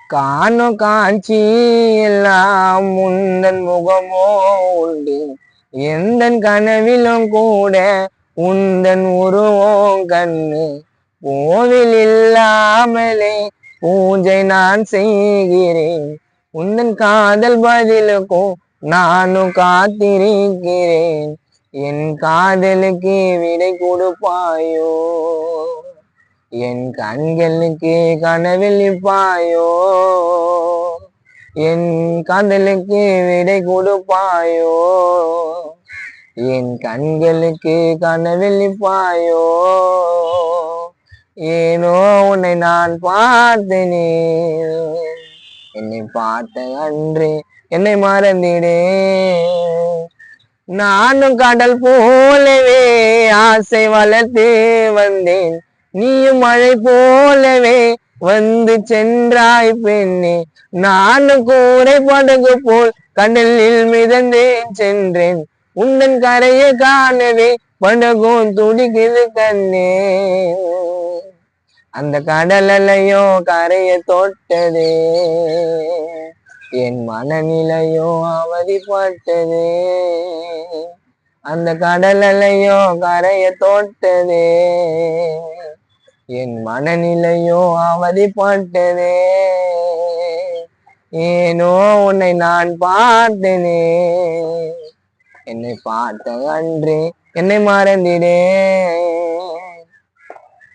காணும் காட்சி எல்லாம் உந்தன் முகமோ உண்டு, எந்தன் கனவிலும் கூட உந்தன் உருவம் கண்ணு. கோவில் இல்லாமலே பூஜை நான் செய்கிறேன், உந்தன் காதல் பதிலுக்கும் நானும் காத்திருக்கிறேன். என் காதலுக்கு விடை கொடுப்பாயோ, என் கண்களுக்கு கனவெளிப்பாயோ, என் காதலுக்கு விடை கொடுப்பாயோ, என் கண்களுக்கு கனவெளிப்பாயோ. ஏனோ உன்னை நான் பார்த்தேனே, என்னை பார்த்த அன்று என்னை மறந்திடே. நானும் கடல் போலவே ஆசை வளர்த்து வந்தேன், நீயும் மழை போலவே வந்து சென்றாய் பெண்ணே. நானும் கூரை படகு போல் கடலில் மிதந்தேன் சென்றேன், உந்தன் கரையை காணவே படகும் துடிக்குது கண்ணே. அந்த கடல் அலையோ கரையை தொட்டதே, என் மனநிலையோ அவதிப்பட்டதே. அந்த கடல் அலையோ கரையை தொட்டதே, என் மனநிலையோ அவதிப்பட்டதே. ஏனோ உன்னை நான் பார்த்தேனே, என்னை பார்த்த அன்று என்னை மறந்திடே.